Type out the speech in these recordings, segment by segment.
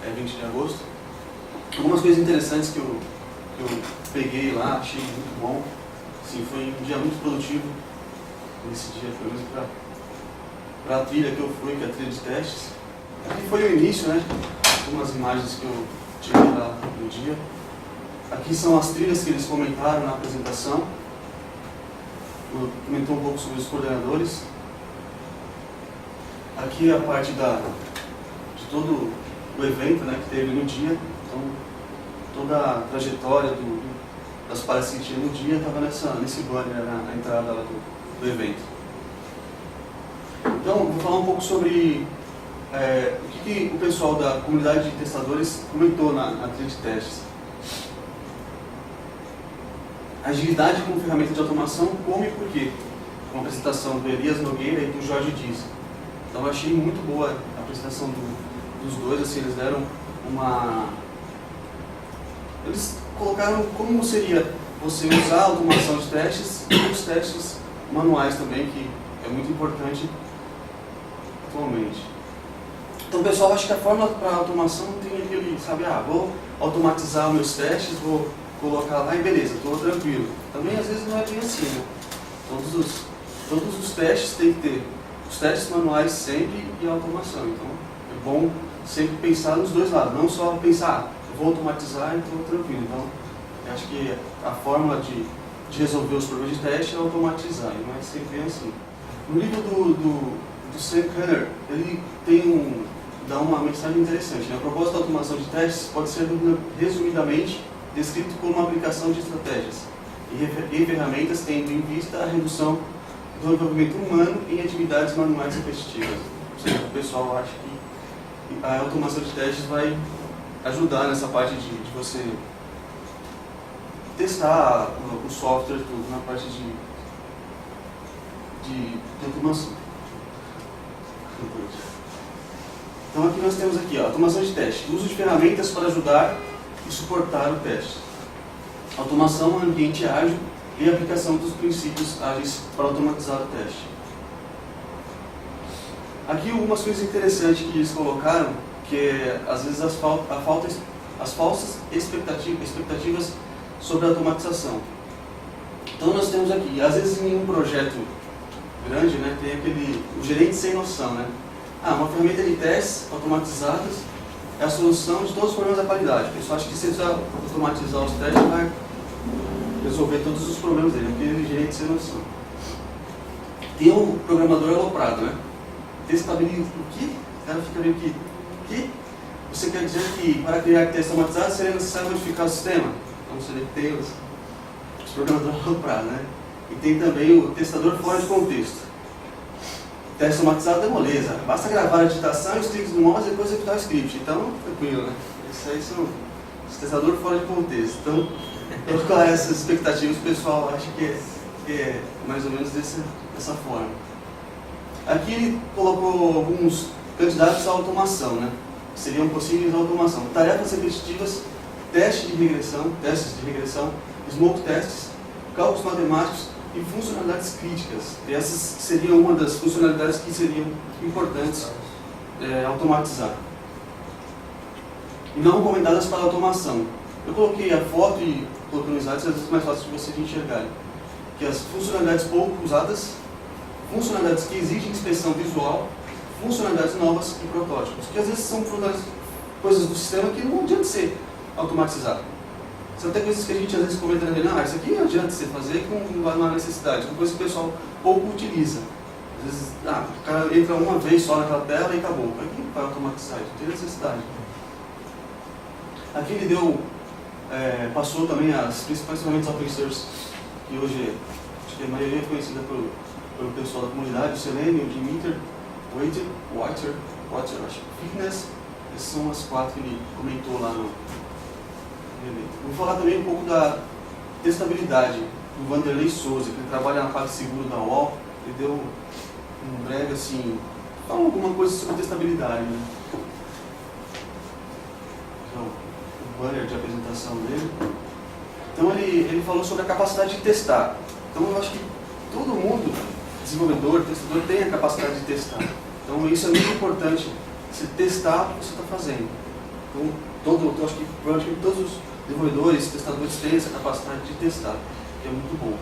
20 de agosto. Algumas coisas interessantes que eu peguei lá, achei muito bom. Assim, foi um dia muito produtivo nesse dia, pelo menos para a trilha que eu fui, que é a trilha de testes. Aqui foi o início, né? Algumas imagens que eu tirei lá no dia. Aqui são as trilhas que eles comentaram na apresentação. Comentou um pouco sobre os coordenadores. Aqui é a parte de todo o evento, né, que teve no dia. Então, toda a trajetória das palestras que tinha no dia estava nesse banner, na entrada lá do evento. Então, vou falar um pouco sobre o que o pessoal da comunidade de testadores comentou na trilha de testes. Agilidade como ferramenta de automação, como e por quê? Uma apresentação do Elias Nogueira e do Jorge Dias. Então eu achei muito boa a apresentação dos dois, assim, eles deram eles colocaram como seria você usar a automação de testes e os testes manuais também, que é muito importante atualmente. Então pessoal, acho que a fórmula para automação tem aquele, sabe, vou automatizar meus testes, vou colocar lá e beleza, estou tranquilo. Também às vezes não é bem assim, né? Todos os testes tem que ter os testes manuais sempre e a automação. Então é bom sempre pensar nos dois lados, não só pensar, vou automatizar e estou tranquilo. Então eu acho que a fórmula de resolver os problemas de teste é automatizar, e não é sempre assim. No livro do Sam Kanner, ele dá uma mensagem interessante, né? A proposta da automação de testes pode ser resumidamente descrito como uma aplicação de estratégias e ferramentas tendo em vista a redução do envolvimento humano em atividades manuais repetitivas. Ou seja, o pessoal acha que a automação de testes vai ajudar nessa parte de você testar o software, tudo, na parte de automação. Então aqui nós temos aqui, automação de teste, uso de ferramentas para ajudar e suportar o teste. Automação, ambiente ágil e aplicação dos princípios ágeis para automatizar o teste. Aqui algumas coisas interessantes que eles colocaram, que é, às vezes as falsas expectativas sobre a automatização. Então nós temos aqui, às vezes em um projeto grande, né, tem o gerente sem noção, né? Uma ferramenta de testes automatizadas é a solução de todos os problemas da qualidade. O pessoal acha que se você automatizar os testes vai resolver todos os problemas dele, aquele gerente sem noção. Tem o programador aloprado, né? Testabiliza o quê? O cara fica meio que você quer dizer que para criar testes automatizados seria necessário modificar o sistema? Então você tem os programadores aloprados, né? E tem também o testador fora de contexto. Teste automatizado é moleza, basta gravar a digitação e os cliques do mouse e depois executar o script. Então, tranquilo, né? Isso aí são os testadores fora de contexto. Então, com essas expectativas, o pessoal acha que é mais ou menos dessa forma. Aqui ele colocou alguns candidatos à automação, né? Que seriam possíveis à automação. Tarefas repetitivas, testes de regressão, smoke tests, cálculos matemáticos e funcionalidades críticas. E essas seriam uma das funcionalidades que seriam importantes automatizar. E não recomendadas para automação. Eu coloquei a foto e coloquei no slide, às vezes é mais fácil de vocês enxergarem. Que as funcionalidades pouco usadas, funcionalidades que exigem inspeção visual, funcionalidades novas e protótipos. Que às vezes são coisas do sistema que não adianta ser automatizado. São até coisas que a gente às vezes comenta na rede, isso aqui não adianta você fazer, que não há necessidade. Uma coisa que o pessoal pouco utiliza. Às vezes, o cara entra uma vez só naquela tela e acabou. Para que vai automatizar? Não tem necessidade. Aqui ele passou também as principais ferramentas open source, que hoje acho que a maioria é conhecida pelo pessoal da comunidade, o Selenium, o Demeter, o Water, acho que Fitness. Essas são as 4 que ele comentou lá no evento. Vou falar também um pouco da testabilidade do Vanderlei Souza, que ele trabalha na parte seguro da UOL. Ele deu um breve assim, fala alguma coisa sobre testabilidade, né? Então, o banner de apresentação dele. Então ele falou sobre a capacidade de testar. Então eu acho que todo mundo, desenvolvedor, testador, tem a capacidade de testar. Então isso é muito importante, você testar o que você está fazendo. Então, acho que provavelmente todos os desenvolvedores, testadores têm essa capacidade de testar, que é muito bom.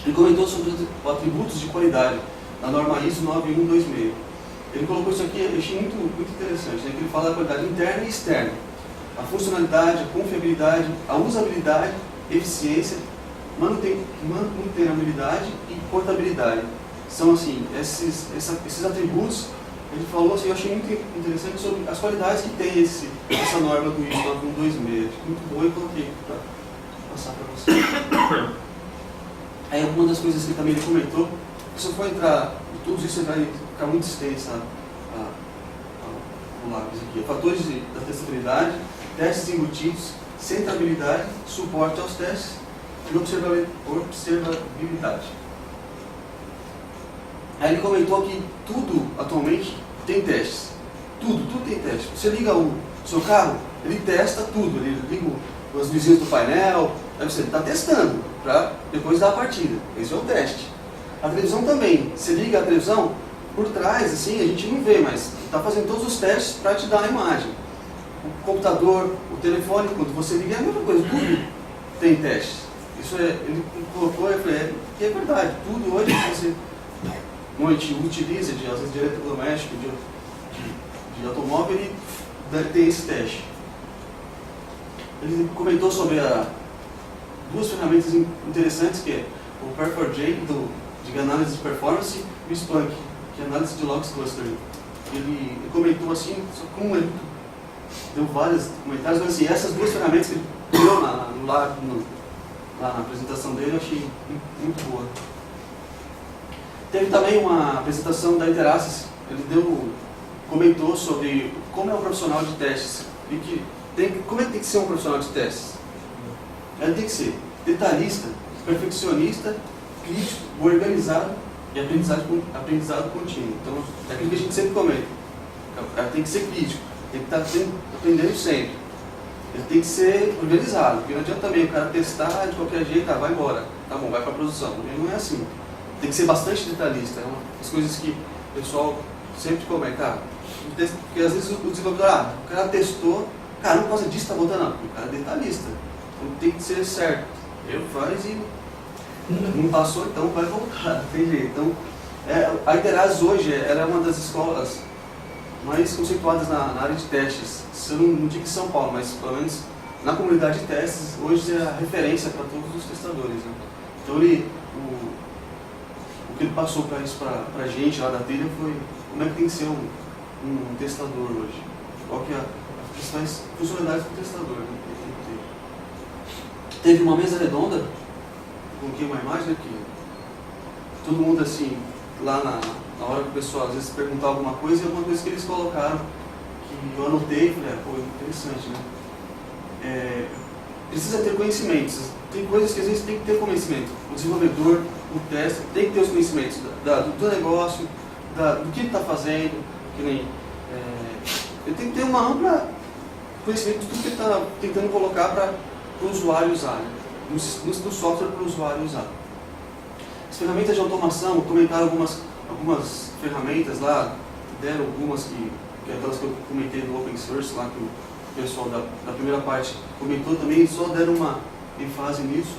Ele comentou sobre os atributos de qualidade na norma ISO 9126. Ele colocou isso aqui, eu achei muito interessante, né? Que ele fala da qualidade interna e externa. A funcionalidade, a confiabilidade, a usabilidade, eficiência, mantenabilidade e portabilidade. São assim, esses atributos, ele falou assim, eu achei muito interessante sobre as qualidades que tem essa norma do ISO 9126. Muito boa e coloquei para passar para você. Aí uma das coisas que também ele comentou, se eu for entrar, tudo isso vai ficar muito extensa o lápis aqui. Fatores da testabilidade, testes embutidos, centrabilidade, suporte aos testes e observabilidade. Aí ele comentou que tudo atualmente tem testes. Tudo tem teste. Você liga o seu carro, ele testa tudo. Ele liga os vizinhos do painel, aí você está testando para depois dar a partida. Esse é o teste. A televisão também. Você liga a televisão, por trás, assim, a gente não vê, mas está fazendo todos os testes para te dar a imagem. O computador, o telefone, quando você liga, é a mesma coisa. Tudo tem teste. Isso ele colocou, eu falei, que é verdade. Tudo hoje que você noite utiliza, às vezes de eletrodoméstico, de automóvel, ele deve ter esse teste. Ele comentou sobre duas ferramentas interessantes, que é o Perforj, de análise de performance, e o Splunk, que é análise de logs clustering. Ele comentou assim, como ele deu vários comentários, mas assim, essas duas ferramentas que ele deu lá na apresentação dele, eu achei muito boa. Teve também uma apresentação da Interassys, ele comentou sobre como é um profissional de testes, e como é que tem que ser um profissional de testes. Ele tem que ser detalhista, perfeccionista, crítico, organizado e aprendizado contínuo. Então, é aquilo que a gente sempre comenta. O cara tem que ser crítico, tem que estar aprendendo sempre. Ele tem que ser organizado, porque não adianta também o cara testar de qualquer jeito, vai embora, tá bom, vai para a produção. Ele não é assim. Tem que ser bastante detalhista. É uma das coisas que o pessoal sempre comenta. Porque às vezes o desenvolvedor, o cara testou, não por causa disso está voltando, não. O cara é detalhista. Então tem que ser certo. Ele faz e não passou, então vai voltar, tem jeito. Então, a Interassys hoje ela é uma das escolas mais conceituadas na área de testes. Eu não digo em São Paulo, mas pelo menos na comunidade de testes, hoje é a referência para todos os testadores. Né? Então, o que ele passou para isso para a gente lá da trilha foi como é que tem que ser um testador hoje. Qual que é as principais funcionalidades do testador. Né? Teve uma mesa redonda, coloquei uma imagem aqui, todo mundo assim, lá na hora que o pessoal às vezes perguntar alguma coisa, e alguma coisa que eles colocaram, que eu anotei e falei, interessante, né? Precisa ter conhecimentos, tem coisas que às vezes tem que ter conhecimento, o desenvolvedor, o teste, tem que ter os conhecimentos do negócio, do que ele está fazendo, que nem, ele tem que ter uma ampla conhecimento de tudo que ele está tentando colocar para o usuário usar, né? no software para o usuário usar. As ferramentas de automação, comentaram algumas ferramentas lá, deram algumas que é aquelas que eu comentei do open source lá, que o pessoal da primeira parte comentou também, só deram uma ênfase nisso.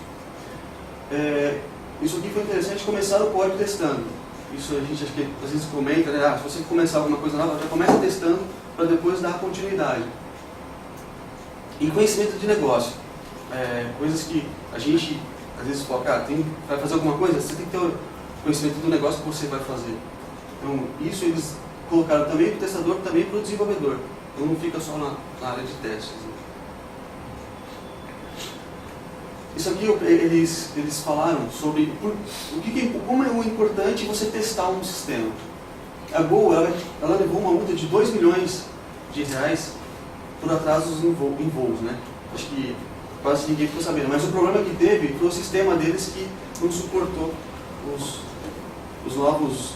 Isso aqui foi interessante, começar o código testando. Isso a gente acho que às vezes comenta, né? Se você começar alguma coisa nova, já começa testando para depois dar continuidade. E conhecimento de negócio. Coisas que a gente às vezes fala, vai fazer alguma coisa, você tem que ter o conhecimento do negócio que você vai fazer. Então, isso eles colocaram também para o testador, também para o desenvolvedor. Então, não fica só na área de testes. Né? Isso aqui eles falaram sobre como é o importante você testar um sistema. A Gol, ela levou uma multa de 2 milhões de reais por atrasos em voos, né? Acho que quase ninguém ficou sabendo. Mas o problema que teve foi o sistema deles que não suportou os novos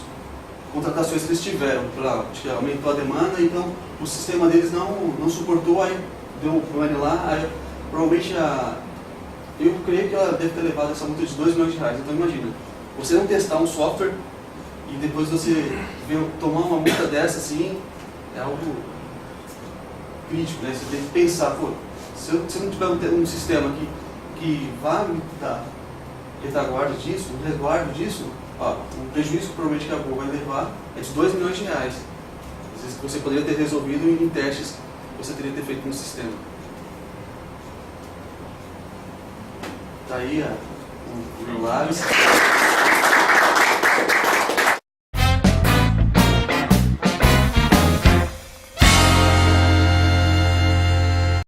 contratações que eles tiveram. Acho que aumentou a demanda, então o sistema deles não suportou, aí deu um problema lá, aí provavelmente eu creio que ela deve ter levado essa multa de 2 milhões de reais. Então imagina, você não testar um software e depois você tomar uma multa dessa assim, é algo crítico, né? Você tem que pensar, pô, se eu não tiver um sistema que vá me dar retaguarda disso, um resguardo disso, ó, o prejuízo que provavelmente que a Gol vai levar é de R$2 milhões. Às vezes você poderia ter resolvido em testes que você teria que ter feito no sistema. Tá aí o Lares.